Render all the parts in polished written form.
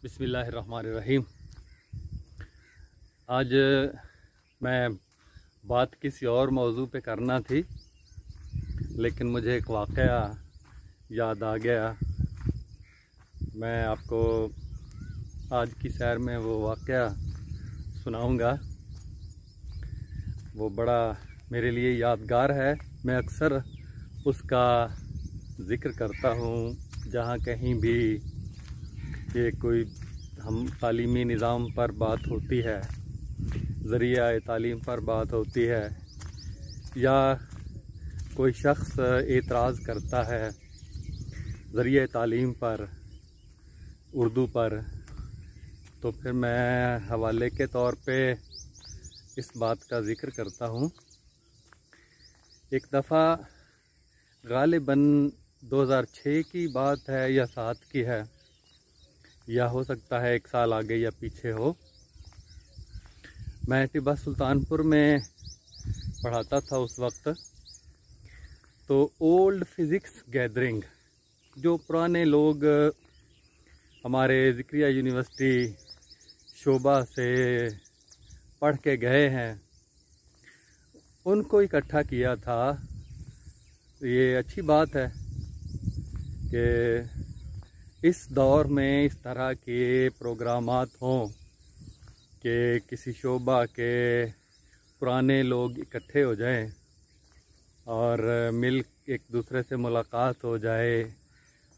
बिस्मिल्लाहिर्रहमानिर्रहीम। आज मैं बात किसी और मौजू पे करना थी, लेकिन मुझे एक वाक़या याद आ गया। मैं आपको आज की सैर में वो वाक़या सुनाऊंगा। वो बड़ा मेरे लिए यादगार है। मैं अक्सर उसका ज़िक्र करता हूँ जहाँ कहीं भी ये कोई हम तालीमी निज़ाम पर बात होती है, ज़रिया तालीम पर बात होती है, या कोई शख्स एतराज़ करता है ज़रिया तालीम पर, उर्दू पर, तो फिर मैं हवाले के तौर पे इस बात का ज़िक्र करता हूँ। एक दफ़ा गालिबन 2006 की बात है या 7 की है, या हो सकता है 1 साल आगे या पीछे हो। मैं टिब्बा सुल्तानपुर में पढ़ाता था उस वक्त। तो ओल्ड फिज़िक्स गैदरिंग, जो पुराने लोग हमारे ज़िक्रिया यूनिवर्सिटी शोबा से पढ़ के गए हैं, उनको इकट्ठा किया था। ये अच्छी बात है कि इस दौर में इस तरह के प्रोग्रामात हों कि किसी शोबा के पुराने लोग इकट्ठे हो जाएं और मिल एक दूसरे से मुलाकात हो जाए,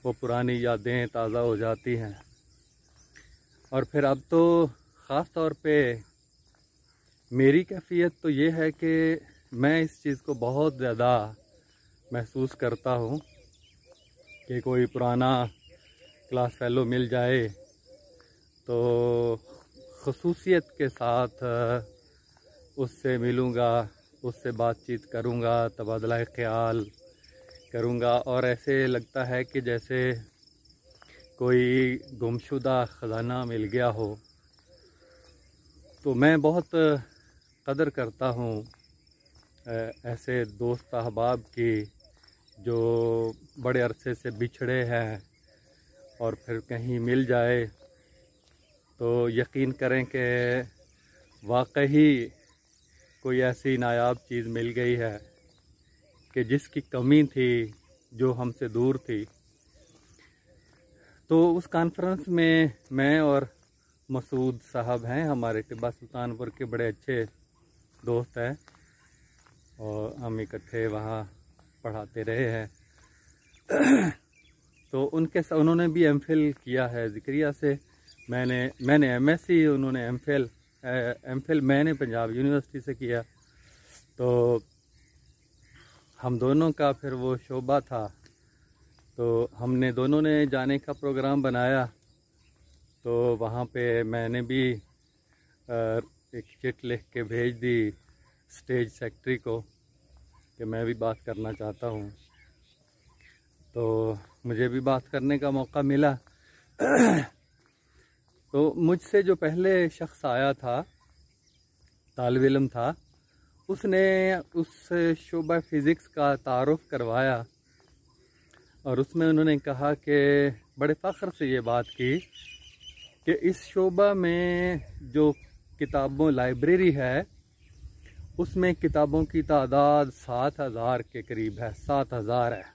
वो पुरानी यादें ताज़ा हो जाती हैं। और फिर अब तो ख़ास तौर पे मेरी कैफियत तो ये है कि मैं इस चीज़ को बहुत ज़्यादा महसूस करता हूँ कि कोई पुराना क्लास फेलो मिल जाए तो ख़ुसूसियत के साथ उससे मिलूँगा, उससे बातचीत करूँगा, तबादला ख्याल करूँगा, और ऐसे लगता है कि जैसे कोई गुमशुदा ख़जाना मिल गया हो। तो मैं बहुत कदर करता हूँ ऐसे दोस्त अहबाब की जो बड़े अरसे से बिछड़े हैं और फिर कहीं मिल जाए तो यकीन करें कि वाकई कोई ऐसी नायाब चीज़ मिल गई है कि जिसकी कमी थी, जो हमसे दूर थी। तो उस कॉन्फ्रेंस में मैं और मसूद साहब हैं, हमारे टिब्बा सुल्तानपुर के बड़े अच्छे दोस्त हैं, और हम इकट्ठे वहाँ पढ़ाते रहे हैं। तो उन्होंने भी एमफिल किया है ज़िक्रिया से। मैंने एमएससी, उन्होंने एमफिल मैंने पंजाब यूनिवर्सिटी से किया। तो हम दोनों का फिर वो शोबा था, तो हमने दोनों ने जाने का प्रोग्राम बनाया। तो वहाँ पे मैंने भी एक चिट लिख के भेज दी स्टेज सेक्रेटरी को कि मैं भी बात करना चाहता हूँ। तो मुझे भी बात करने का मौका मिला। तो मुझसे जो पहले शख्स आया था, तालिब इल्म था, उसने उस शोबा फ़िज़िक्स का तारुफ़ करवाया, और उसमें उन्होंने कहा कि बड़े फ़ख्र से ये बात की कि इस शोबा में जो किताबों लाइब्रेरी है, उसमें किताबों की तादाद 7000 के करीब है। 7000 है।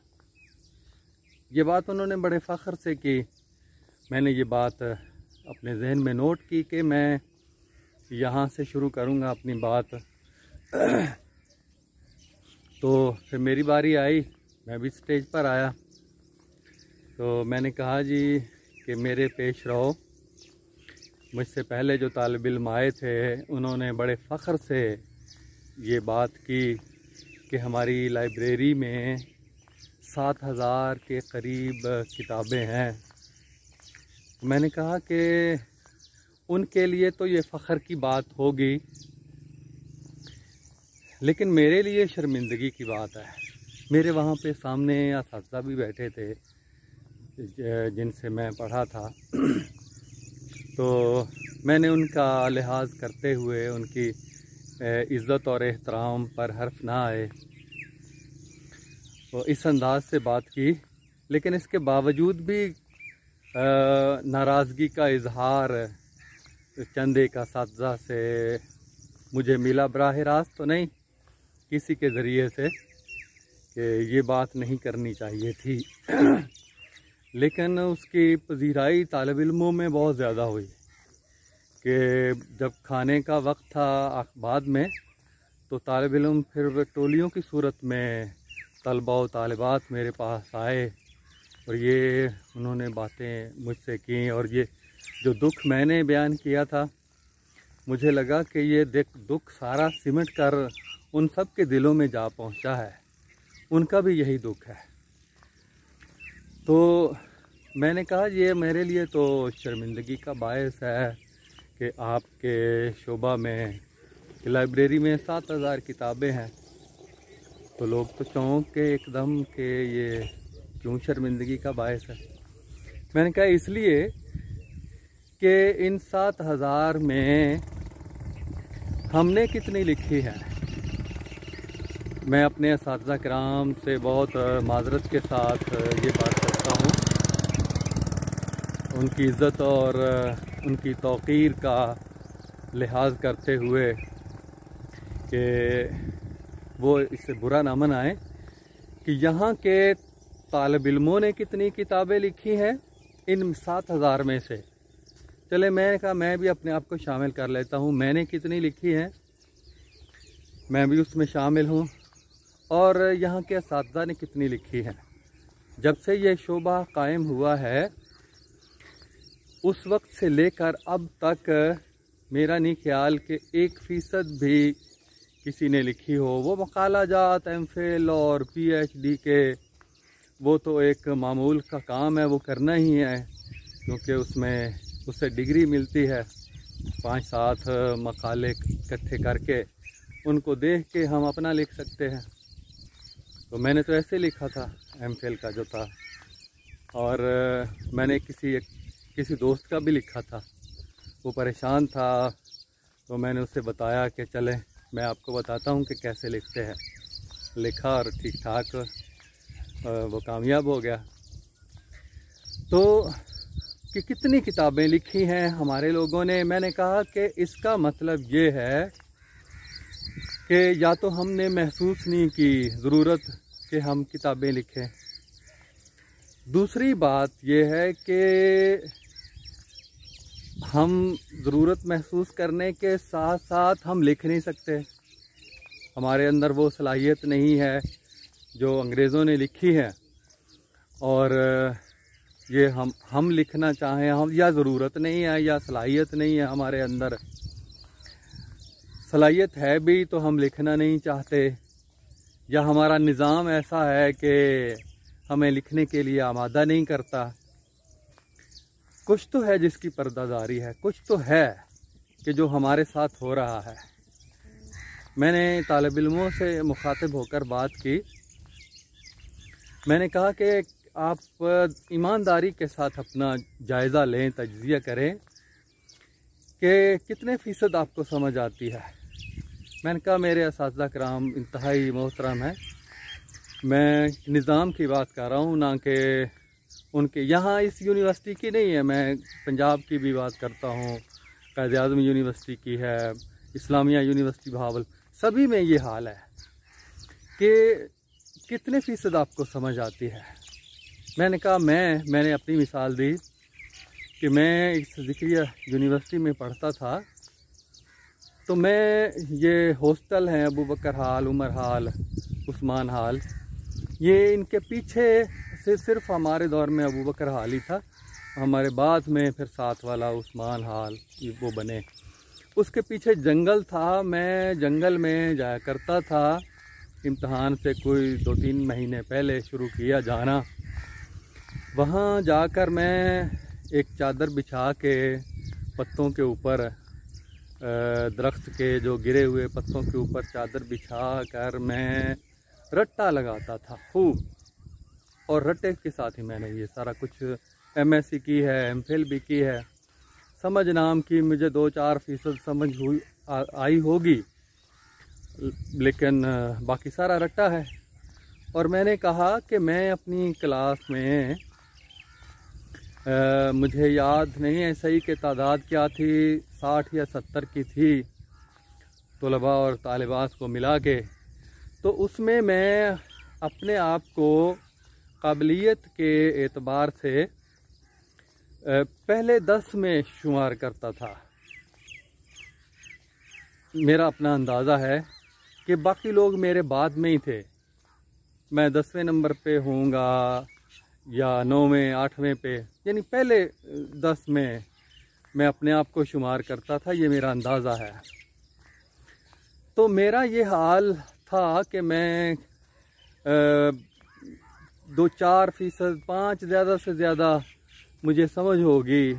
ये बात उन्होंने बड़े फ़ख्र से की। मैंने ये बात अपने जहन में नोट की कि मैं यहाँ से शुरू करूँगा अपनी बात। तो फिर मेरी बारी आई, मैं भी स्टेज पर आया। तो मैंने कहा जी कि मेरे पेश रहो। मुझसे पहले जो तालिब इल्म आए थे, उन्होंने बड़े फ़ख्र से ये बात की कि हमारी लाइब्रेरी में 7000 के करीब किताबें हैं। मैंने कहा कि उनके लिए तो ये फ़ख्र की बात होगी, लेकिन मेरे लिए शर्मिंदगी की बात है। मेरे वहाँ पे सामने असातिज़ा भी बैठे थे जिनसे मैं पढ़ा था। तो मैंने उनका लिहाज करते हुए, उनकी इज़्ज़त और एहतराम पर हर्फ ना आए, तो इस अंदाज से बात की। लेकिन इसके बावजूद भी नाराज़गी का इजहार चंद एक असातिज़ा से मुझे मिला, बराह रास्त तो नहीं, किसी के ज़रिए से, कि ये बात नहीं करनी चाहिए थी। लेकिन उसकी पजीराई तालिब इल्मों में बहुत ज़्यादा हुई कि जब खाने का वक्त था बाद में, तो तालिब इल्म फिर टोलियों की सूरत में तलबा व तालिबात मेरे पास आए और ये उन्होंने बातें मुझसे की। और ये जो दुख मैंने बयान किया था, मुझे लगा कि ये दुख सारा सिमट कर उन सब के दिलों में जा पहुंचा है, उनका भी यही दुख है। तो मैंने कहा ये मेरे लिए तो शर्मिंदगी का बायस है कि आपके शोबा में लाइब्रेरी में 7000 किताबें हैं, तो लोग तो चौंक के एकदम कि ये क्यों शर्मिंदगी का बायस है। मैंने कहा इसलिए कि इन 7000 में हमने कितनी लिखी है। मैं अपने असातिज़ा किराम से बहुत माजरत के साथ ये बात करता हूँ, उनकी इज़्ज़त और उनकी तौक़ीर का लिहाज करते हुए कि वो इससे बुरा ना मनाएं कि यहाँ के तालिब इल्मों ने कितनी किताबें लिखी हैं इन 7000 में से। चले, मैंने कहा मैं भी अपने आप को शामिल कर लेता हूँ, मैंने कितनी लिखी हैं, मैं भी उसमें शामिल हूँ, और यहाँ के असातिज़ा ने कितनी लिखी हैं। जब से ये शोबा कायम हुआ है उस वक्त से लेकर अब तक मेरा नहीं ख्याल कि 1% भी किसी ने लिखी हो। वो मकाला जात एमफिल और PhD के, वो तो एक मामूल का काम है, वो करना ही है, क्योंकि उसमें उससे डिग्री मिलती है। 5-7 मकाले इकट्ठे करके उनको देख के हम अपना लिख सकते हैं। तो मैंने तो ऐसे लिखा था एमफिल का जो था, और मैंने किसी दोस्त का भी लिखा था, वो परेशान था, तो मैंने उससे बताया कि चले मैं आपको बताता हूँ कि कैसे लिखते हैं। लिखा और ठीक ठाक वो कामयाब हो गया। तो कि कितनी किताबें लिखी हैं हमारे लोगों ने, मैंने कहा कि इसका मतलब ये है कि या तो हमने महसूस नहीं की ज़रूरत कि हम किताबें लिखें। दूसरी बात ये है कि हम ज़रूरत महसूस करने के साथ साथ हम लिख नहीं सकते, हमारे अंदर वो सलाहियत नहीं है जो अंग्रेज़ों ने लिखी है। और ये हम लिखना चाहें, हम या ज़रूरत नहीं है या सलाहियत नहीं है हमारे अंदर। सलाहियत है भी तो हम लिखना नहीं चाहते, या हमारा निज़ाम ऐसा है कि हमें लिखने के लिए आमादा नहीं करता। कुछ तो है जिसकी पर्दादारी है, कुछ तो है कि जो हमारे साथ हो रहा है। मैंने तालिब इल्मों से मुखातिब होकर बात की, मैंने कहा कि आप ईमानदारी के साथ अपना जायज़ा लें, तज्ज़िया करें कि कितने फ़ीसद आपको समझ आती है। मैंने कहा मेरे असातिज़ा किराम इंतहाई मोहतरम है, मैं निज़ाम की बात कर रहा हूँ, ना कि उनके यहाँ इस यूनिवर्सिटी की नहीं है, मैं पंजाब की भी बात करता हूँ, कायद-ए-आज़म यूनिवर्सिटी की है, इस्लामिया यूनिवर्सिटी बहावल, सभी में ये हाल है कि कितने फ़ीसद आपको समझ आती है। मैंने कहा मैंने अपनी मिसाल दी कि मैं इस ज़िक्रिया यूनिवर्सिटी में पढ़ता था, तो मैं ये हॉस्टल हैं अबू बकर हाल, उमर हाल, उस्मान हाल, ये इनके पीछे से सिर्फ हमारे दौर में अबू बकर हाल ही था, हमारे बाद में फिर साथ वाला उस्मान हाल वो बने। उसके पीछे जंगल था, मैं जंगल में जाया करता था, इम्तहान से कोई 2-3 महीने पहले शुरू किया जाना। वहाँ जाकर मैं एक चादर बिछा के पत्तों के ऊपर, दरख्त के जो गिरे हुए पत्तों के ऊपर चादर बिछा कर मैं रट्टा लगाता था खूब, और रट्टे के साथ ही मैंने ये सारा कुछ MSc की है, MPhil भी की है। समझ नाम की मुझे 2-4% समझ आई होगी, लेकिन बाकी सारा रट्टा है। और मैंने कहा कि मैं अपनी क्लास में मुझे याद नहीं है सही कि तादाद क्या थी, 60 या 70 की थी तलबा और तालिबात को मिला के। तो उसमें मैं अपने आप को काबिलियत के एतबार से पहले 10 में शुमार करता था। मेरा अपना अंदाज़ा है कि बाकी लोग मेरे बाद में ही थे, मैं 10वें नंबर पे होऊंगा या 9वें 8वें पे, यानी पहले 10 में मैं अपने आप को शुमार करता था, ये मेरा अंदाज़ा है। तो मेरा ये हाल था कि मैं 2-4%, 5 ज़्यादा से ज़्यादा मुझे समझ होगी,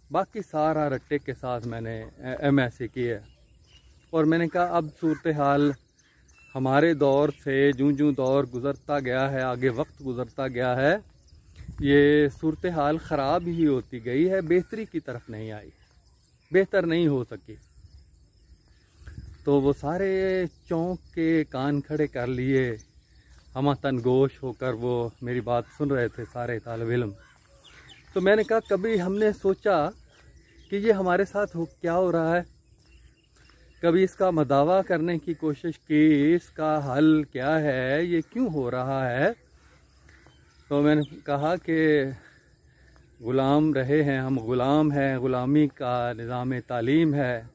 बाकी सारा रट्टे के साथ मैंने MSc की है। और मैंने कहा अब सूरत हाल हमारे दौर से जूं जूं दौर गुज़रता गया है, आगे वक्त गुज़रता गया है, ये सूरत हाल ख़राब ही होती गई है, बेहतरी की तरफ नहीं आई, बेहतर नहीं हो सकी। तो वो सारे चौंक के कान खड़े कर लिए, हम तनगोश होकर वो मेरी बात सुन रहे थे सारे तालिब इल्म। तो मैंने कहा कभी हमने सोचा कि ये हमारे साथ क्या हो रहा है, कभी इसका मदावा करने की कोशिश की, इसका हल क्या है, ये क्यों हो रहा है। तो मैंने कहा कि ग़ुलाम रहे हैं हम, ग़ुलाम हैं, ग़ुलामी का निज़ाम तालीम है,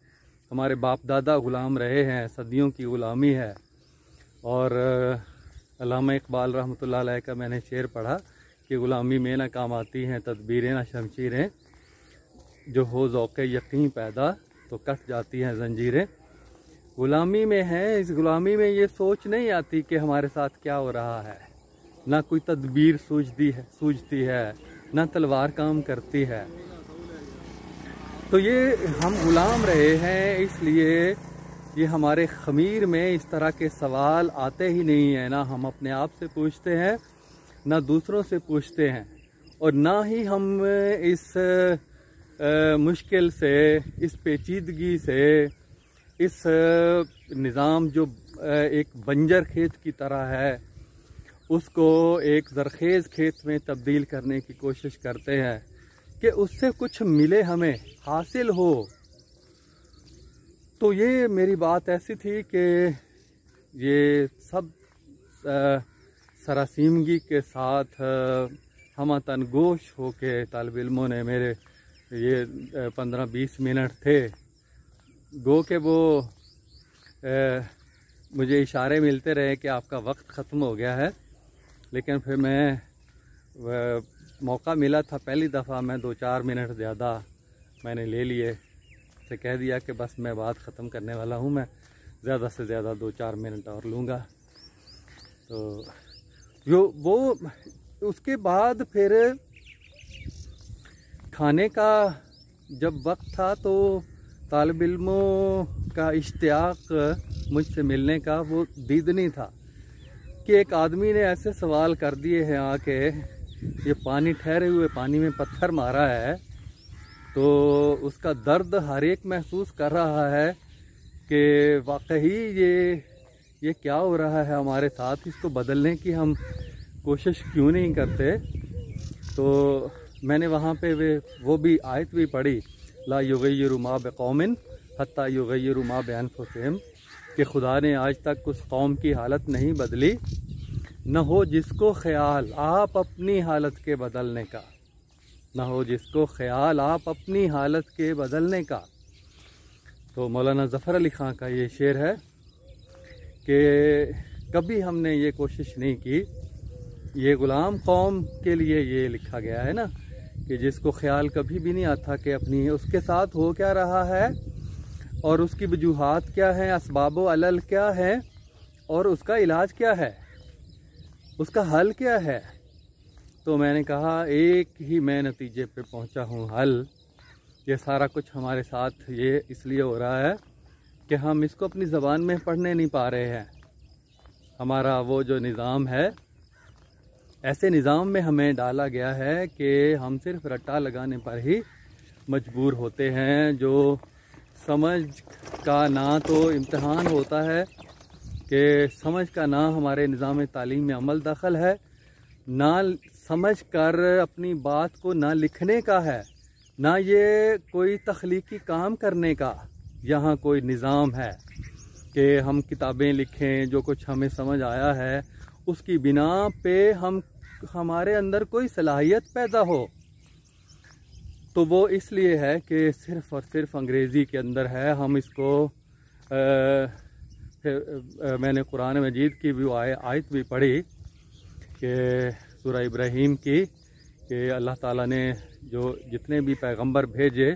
हमारे बाप दादा ग़ुलाम रहे हैं, सदियों की ग़ुलामी है। और अल्लामा इकबाल रहमतुल्लाह अलैह का मैंने शेर पढ़ा कि ग़ुलामी में ना काम आती हैं तदबीरें ना शमशीरें, जो हो ज़ौक़े यकीन पैदा तो कट जाती हैं जंजीरें। ग़ुलामी में है, इस ग़ुलामी में ये सोच नहीं आती कि हमारे साथ क्या हो रहा है, ना कोई तदबीर सूझती है, ना तलवार काम करती है। तो ये हम ग़ुलाम रहे हैं, इसलिए ये हमारे ख़मीर में इस तरह के सवाल आते ही नहीं हैं, ना हम अपने आप से पूछते हैं, ना दूसरों से पूछते हैं, और ना ही हम इस मुश्किल से, इस पेचीदगी से, इस निज़ाम जो एक बंजर खेत की तरह है उसको एक ज़रखेज़ खेत में तब्दील करने की कोशिश करते हैं कि उससे कुछ मिले, हमें हासिल हो। तो ये मेरी बात ऐसी थी कि ये सब सरासीमगी के साथ हम तनगोश हो के तालिब इल्मों ने मेरे ये 15-20 मिनट थे, गो के वो मुझे इशारे मिलते रहे कि आपका वक्त ख़त्म हो गया है। लेकिन फिर मैं मौका मिला था पहली दफ़ा, मैं 2-4 मिनट ज़्यादा मैंने ले लिए, से कह दिया कि बस मैं बात ख़त्म करने वाला हूँ, मैं ज़्यादा से ज़्यादा 2-4 मिनट और लूँगा। तो वो उसके बाद फिर खाने का जब वक्त था तो तालिब इल्मों का इश्तियाक मुझसे मिलने का वो दीदनी था कि एक आदमी ने ऐसे सवाल कर दिए हैं आके, ये पानी ठहरे हुए पानी में पत्थर मारा है, तो उसका दर्द हर एक महसूस कर रहा है कि वाकई ये क्या हो रहा है हमारे साथ, इसको बदलने की हम कोशिश क्यों नहीं करते। तो मैंने वहाँ पे वो भी आयत भी पढ़ी, ला युगय्यिरु मा बिक़ौमिन हत्ता युगय्यिरु मा बिअनफुसिहिम, कि खुदा ने आज तक उस कौम की हालत नहीं बदली, न हो जिसको ख्याल आप अपनी हालत के बदलने का, न हो जिसको ख्याल आप अपनी हालत के बदलने का। तो मौलाना ज़फ़र अली ख़ान का ये शेर है कि कभी हमने ये कोशिश नहीं की, ये ग़ुलाम कौम के लिए ये लिखा गया है ना, कि जिसको ख्याल कभी भी नहीं आता कि अपनी उसके साथ हो क्या रहा है और उसकी वजूहात क्या हैं, असबाबो अलल क्या है और उसका इलाज क्या है, उसका हल क्या है। तो मैंने कहा एक ही मैं नतीजे पे पहुंचा हूं, हल। ये सारा कुछ हमारे साथ ये इसलिए हो रहा है कि हम इसको अपनी ज़बान में पढ़ने नहीं पा रहे हैं। हमारा वो जो निज़ाम है, ऐसे निज़ाम में हमें डाला गया है कि हम सिर्फ रट्टा लगाने पर ही मजबूर होते हैं। जो समझ का ना तो इम्तहान होता है कि समझ का ना हमारे निज़ाम तालीम में अमल दखल है, ना समझकर अपनी बात को ना लिखने का है, ना ये कोई तख्लीकी काम करने का यहाँ कोई निज़ाम है कि हम किताबें लिखें, जो कुछ हमें समझ आया है उसकी बिना पे हमारे अंदर कोई सलाहियत पैदा हो। तो वो इसलिए है कि सिर्फ़ और सिर्फ अंग्रेज़ी के अंदर है। हम इसको मैंने कुरान मजीद की भी आयत भी पढ़ी कि सूरह इब्राहीम की, कि अल्लाह ताला ने जो जितने भी पैगंबर भेजे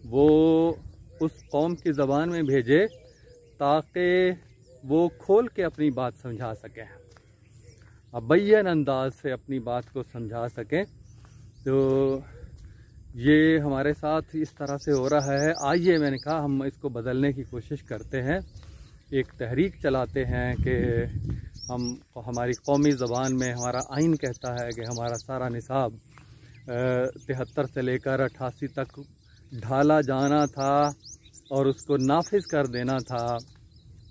वो उस कौम की ज़बान में भेजे ताकि वो खोल के अपनी बात समझा सकें, अबय्यन अंदाज से अपनी बात को समझा सकें। तो ये हमारे साथ इस तरह से हो रहा है। आइए, मैंने कहा हम इसको बदलने की कोशिश करते हैं, एक तहरीक चलाते हैं कि हमारी कौमी ज़बान में हमारा आइन कहता है कि हमारा सारा निसाब 73 से लेकर 88 तक ढाला जाना था और उसको नाफिज कर देना था,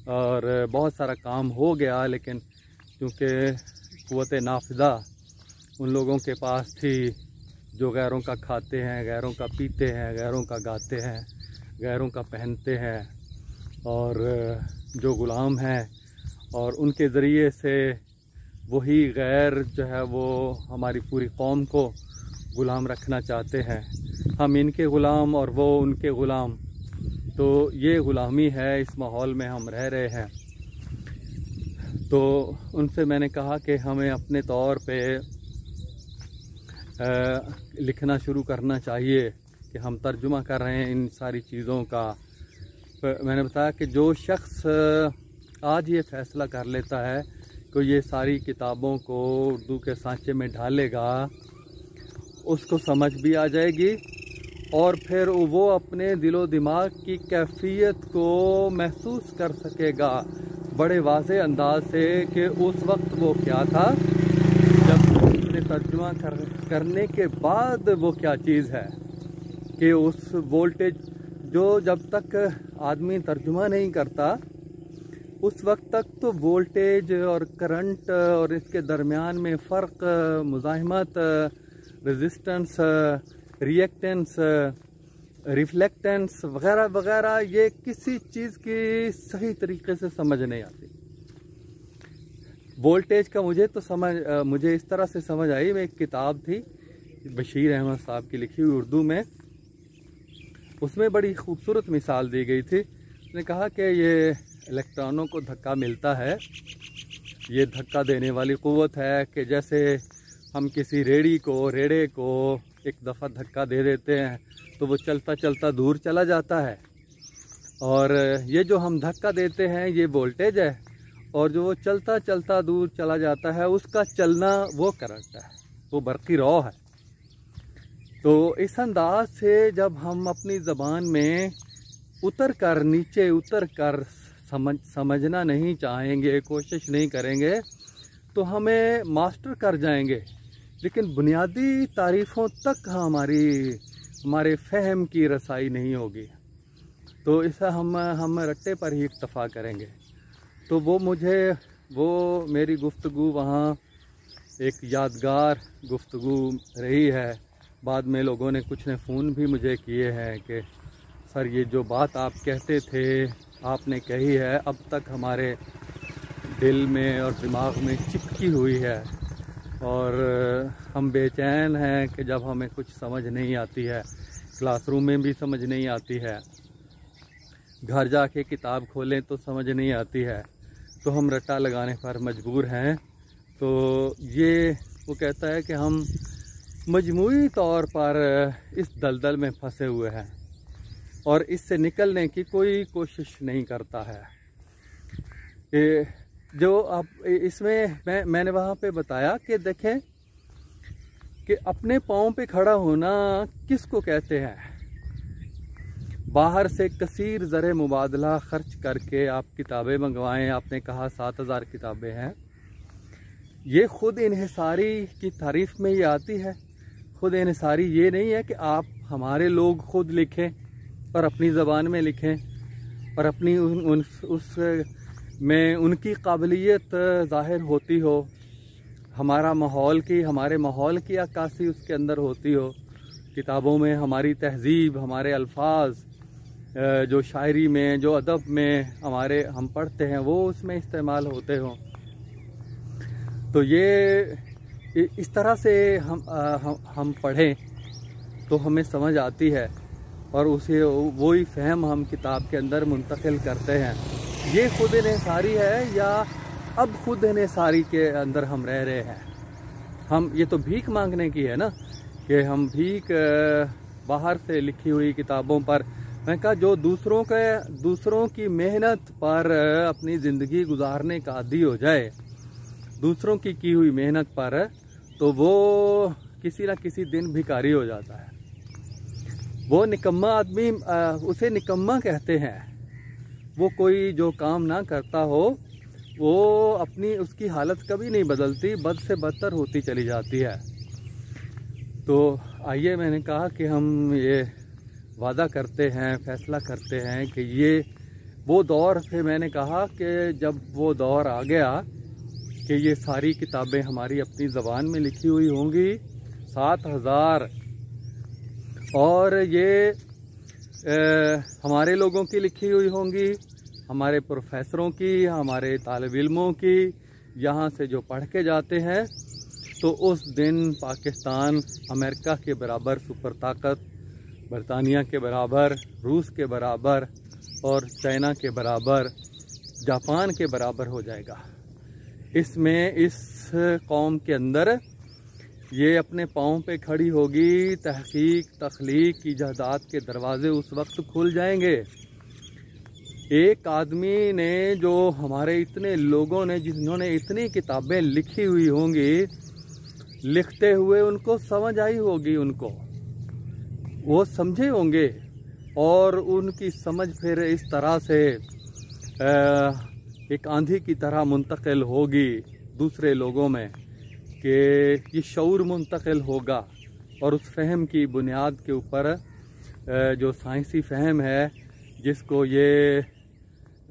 और बहुत सारा काम हो गया, लेकिन क्योंकि क़ुव्वत नाफिज़ा उन लोगों के पास थी जो गैरों का खाते हैं, गैरों का पीते हैं, गैरों का गाते हैं, गैरों का पहनते हैं, और जो ग़ुलाम हैं, और उनके ज़रिए से वही गैर जो है वो हमारी पूरी कौम को ग़ुलाम रखना चाहते हैं। हम इनके ग़ुलाम और वो उनके ग़ुलाम, तो ये ग़ुलामी है, इस माहौल में हम रह रहे हैं। तो उनसे मैंने कहा कि हमें अपने तौर पे लिखना शुरू करना चाहिए कि हम तर्जुमा कर रहे हैं इन सारी चीज़ों का। मैंने बताया कि जो शख्स आज ये फ़ैसला कर लेता है कि ये सारी किताबों को उर्दू के सांचे में ढालेगा, उसको समझ भी आ जाएगी और फिर वो अपने दिलो दिमाग की कैफियत को महसूस कर सकेगा बड़े वाज़े अंदाज से कि उस वक्त वो क्या था, जब उसने तर्जुमा करने के बाद वो क्या चीज़ है, कि उस वोल्टेज जो जब तक आदमी तर्जुमा नहीं करता उस वक्त तक तो वोल्टेज और करंट और इसके दरमियान में फ़र्क, मुज़ाहिमत, रेजिस्टेंस, रिएक्टेंस, रिफ्लेक्टेंस वगैरह वगैरह, ये किसी चीज़ की सही तरीके से समझ नहीं आती। वोल्टेज का मुझे इस तरह से समझ आई। में एक किताब थी बशीर अहमद साहब की लिखी हुई उर्दू में, उसमें बड़ी खूबसूरत मिसाल दी गई थी। उसने कहा कि ये इलेक्ट्रॉनों को धक्का मिलता है, ये धक्का देने वाली क़ुव्वत है कि जैसे हम किसी रेड़े को एक दफ़ा धक्का दे देते हैं तो वो चलता चलता दूर चला जाता है, और ये जो हम धक्का देते हैं ये वोल्टेज है, और जो वो चलता चलता दूर चला जाता है उसका चलना वो करंट है, वो बरक़ी रौ है। तो इस अंदाज से जब हम अपनी ज़बान में नीचे उतर कर समझना नहीं चाहेंगे, कोशिश नहीं करेंगे, तो हमें मास्टर कर जाएंगे, लेकिन बुनियादी तारीफ़ों तक हमारे फ़हम की रसाई नहीं होगी। तो इसे हम रट्टे पर ही इक्तफ़ा करेंगे। तो वो मेरी गुफ्तगू वहाँ एक यादगार गुफ्तगू रही है। बाद में लोगों ने कुछ ने फ़ोन भी मुझे किए हैं कि सर ये जो बात आप कहते थे आपने कही है, अब तक हमारे दिल में और दिमाग में चिपकी हुई है, और हम बेचैन हैं कि जब हमें कुछ समझ नहीं आती है, क्लासरूम में भी समझ नहीं आती है, घर जाके किताब खोलें तो समझ नहीं आती है, तो हम रट्टा लगाने पर मजबूर हैं। तो ये वो कहता है कि हम मजमूई तौर पर इस दलदल में फंसे हुए हैं और इससे निकलने की कोई कोशिश नहीं करता है। जो आप इसमें मैंने वहाँ पे बताया कि देखें कि अपने पाँव पे खड़ा होना किसको कहते हैं। बाहर से कसीर ज़र मुबादला ख़र्च करके आप किताबें मंगवाएं, आपने कहा 7000 किताबें हैं, ये ख़ुद इन्हिसारी की तारीफ़ में ये आती है। ख़ुद इन्हिसारी ये नहीं है कि आप हमारे लोग ख़ुद लिखें और अपनी ज़बान में लिखें और अपनी उस में उनकी काबिलियत ज़ाहिर होती हो, हमारे माहौल की अक्कासी उसके अंदर होती हो। किताबों में हमारी तहजीब, हमारे अल्फाज, जो शायरी में, जो अदब में हम पढ़ते हैं, वो उसमें इस्तेमाल होते हों। तो ये इस तरह से हम पढ़ें तो हमें समझ आती है, और उसे वही फ़हम हम किताब के अंदर मुंतकिल करते हैं। ये खुद इन्हिसारी है या अब खुद इन्हिसारी के अंदर हम रह रहे हैं? ये तो भीख मांगने की है ना, कि हम भीख बाहर से लिखी हुई किताबों पर, मैं कहा जो दूसरों की मेहनत पर अपनी ज़िंदगी गुजारने का आदी हो जाए, दूसरों की हुई मेहनत पर, तो वो किसी न किसी दिन भिखारी हो जाता है। वो निकम्मा आदमी, उसे निकम्मा कहते हैं। वो कोई जो काम ना करता हो, वो उसकी हालत कभी नहीं बदलती, बद से बदतर होती चली जाती है। तो आइए, मैंने कहा कि हम ये वादा करते हैं, फैसला करते हैं कि ये वो दौर, फिर मैंने कहा कि जब वो दौर आ गया कि ये सारी किताबें हमारी अपनी ज़बान में लिखी हुई होंगी, 7000, और ये हमारे लोगों की लिखी हुई होंगी, हमारे प्रोफेसरों की, हमारे तालिब इल्मों की, यहाँ से जो पढ़ के जाते हैं, तो उस दिन पाकिस्तान अमेरिका के बराबर सुपर ताकत, बरतानिया के बराबर, रूस के बराबर, और चाइना के बराबर, जापान के बराबर हो जाएगा। इस कौम के अंदर ये अपने पाँव पे खड़ी होगी। तहकीक, तख्लीक, इजादात के दरवाजे उस वक्त खुल जाएंगे। एक आदमी ने, जो हमारे इतने लोगों ने, जिन्होंने इतनी किताबें लिखी हुई होंगी, लिखते हुए उनको समझ आई होगी, उनको वो समझे होंगे, और उनकी समझ फिर इस तरह से एक आंधी की तरह मुंतकिल होगी दूसरे लोगों में, कि ये शऊर मुंतकिल होगा, और उस फ़हम की बुनियाद के ऊपर, जो साइंसी फ़हम है, जिसको ये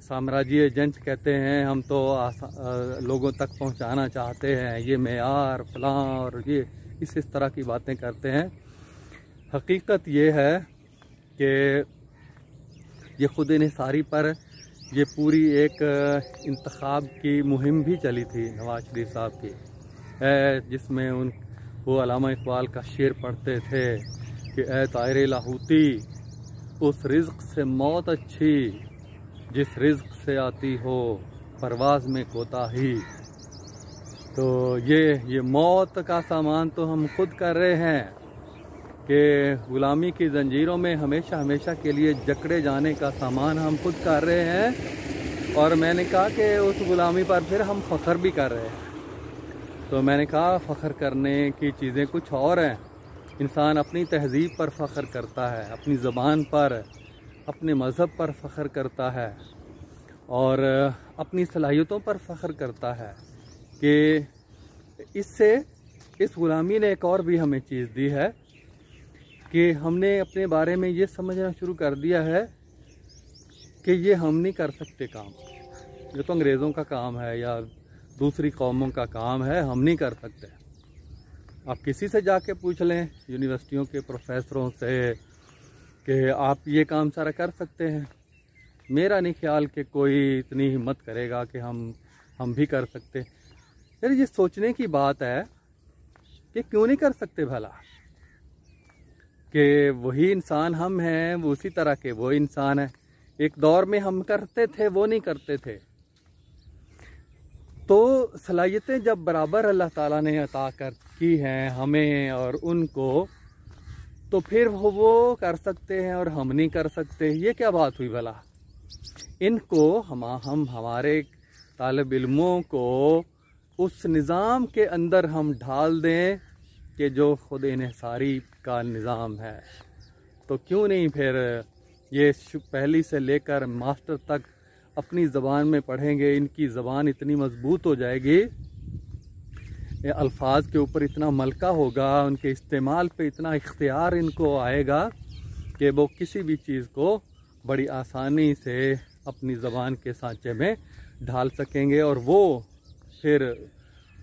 साम्राज्य एजेंट कहते हैं, हम तो लोगों तक पहुंचाना चाहते हैं, ये मेयार फलां और ये इस तरह की बातें करते हैं। हकीकत ये है कि ये खुद इन्हिसारी पर ये पूरी एक इंतखाब की मुहिम भी चली थी नवाज शरीफ साहब की, जिसमें वो अल्लामा इकबाल का शेर पढ़ते थे कि ए तायरे लाहूती, उस रिज़्क़ से मौत अच्छी जिस रिज़्क़ से आती हो परवाज़ में कोताही। तो ये मौत का सामान तो हम खुद कर रहे हैं, कि ग़ुलामी की ज़ंजीरों में हमेशा के लिए जकड़े जाने का सामान हम खुद कर रहे हैं। और मैंने कहा कि उस ग़ुलामी पर फिर हम फ़ख्र भी कर रहे हैं। तो मैंने कहा फ़ख्र करने की चीज़ें कुछ और हैं। इंसान अपनी तहज़ीब पर फ़ख्र करता है, अपनी ज़बान पर, अपने मज़हब पर फ़ख्र करता है, और अपनी सलाहियतों पर फ़ख्र करता है। कि इस ग़ुलामी ने एक और भी हमें चीज़ दी है कि हमने अपने बारे में ये समझना शुरू कर दिया है कि ये हम नहीं कर सकते काम, ये तो अंग्रेज़ों का काम है या दूसरी कौमों का काम है, हम नहीं कर सकते। आप किसी से जाके पूछ लें, यूनिवर्सिटियों के प्रोफेसरों से, कि आप ये काम सारा कर सकते हैं। मेरा नहीं ख्याल कि कोई इतनी हिम्मत करेगा कि हम भी कर सकते। फिर ये सोचने की बात है कि क्यों नहीं कर सकते भला, कि वही इंसान हम हैं, वो उसी तरह के वो इंसान है। एक दौर में हम करते थे, वो नहीं करते थे। तो सलाहियतें जब बराबर अल्लाह ताला ने अता की हैं हमें और उनको, तो फिर वो कर सकते हैं और हम नहीं कर सकते। ये क्या बात हुई भला? इनको हम हमारे तालिब इल्मों को उस निज़ाम के अंदर हम ढाल दें कि जो खुद इन्हिसारी का निज़ाम है। तो क्यों नहीं फिर ये पहली से लेकर मास्टर तक अपनी ज़बान में पढ़ेंगे। इनकी ज़बान इतनी मजबूत हो जाएगी, अल्फाज के ऊपर इतना मलका होगा, उनके इस्तेमाल पे इतना इख्तियार इनको आएगा कि वो किसी भी चीज़ को बड़ी आसानी से अपनी ज़बान के सांचे में ढाल सकेंगे। और वो फिर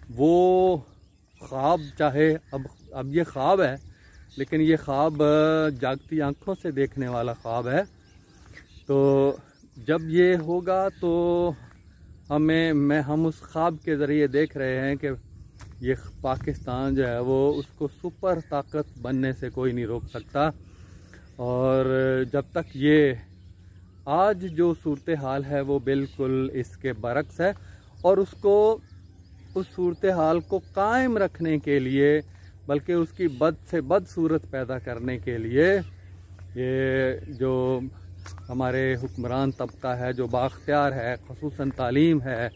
वो ख्वाब, चाहे अब ये ख्वाब है, लेकिन ये ख्वाब जागती आंखों से देखने वाला ख्वाब है। तो जब ये होगा तो हम उस ख्वाब के ज़रिए देख रहे हैं कि ये पाकिस्तान जो है वो उसको सुपर ताकत बनने से कोई नहीं रोक सकता। और जब तक ये आज जो सूरत हाल है वो बिल्कुल इसके बरक्स है, और उसको उस सूरत हाल को कायम रखने के लिए, बल्कि उसकी बद से बद सूरत पैदा करने के लिए ये जो हमारे हुक्मरान तबका है, जो बाख्तियार है, ख़ुसूसन तालीम है,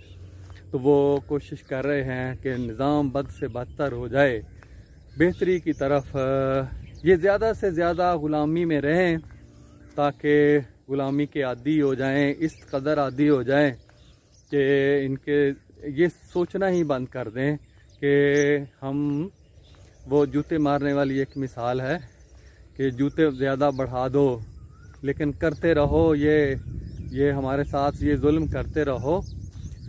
तो वो कोशिश कर रहे हैं कि निज़ाम बद से बदतर हो जाए, बेहतरी की तरफ ये ज़्यादा से ज़्यादा ग़ुलामी में रहें, ताकि ग़ुलामी के आदी हो जाएं, इस कदर आदी हो जाएं कि इनके ये सोचना ही बंद कर दें कि हम, वो जूते मारने वाली एक मिसाल है कि जूते ज़्यादा बढ़ा दो लेकिन करते रहो, ये हमारे साथ ये जुल्म करते रहो,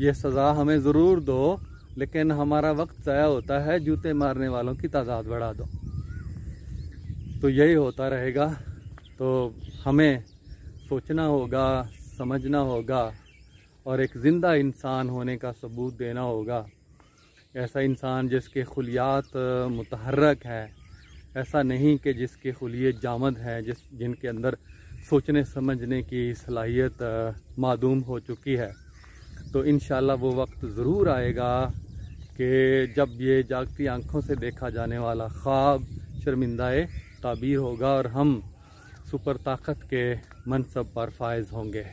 ये सज़ा हमें ज़रूर दो, लेकिन हमारा वक्त ज़ाया होता है, जूते मारने वालों की तादाद बढ़ा दो। तो यही होता रहेगा। तो हमें सोचना होगा, समझना होगा और एक ज़िंदा इंसान होने का सबूत देना होगा। ऐसा इंसान जिसके खुलियात मुतहर्रक है, ऐसा नहीं कि जिसके खुलिये जामद हैं, जिनके अंदर सोचने समझने की सलाहियत मादूम हो चुकी है। तो इंशाअल्लाह वो वक्त ज़रूर आएगा कि जब ये जागती आंखों से देखा जाने वाला ख्वाब शर्मिंदाए ताबीर होगा और हम सुपर ताकत के मनसब पर फायज़ होंगे।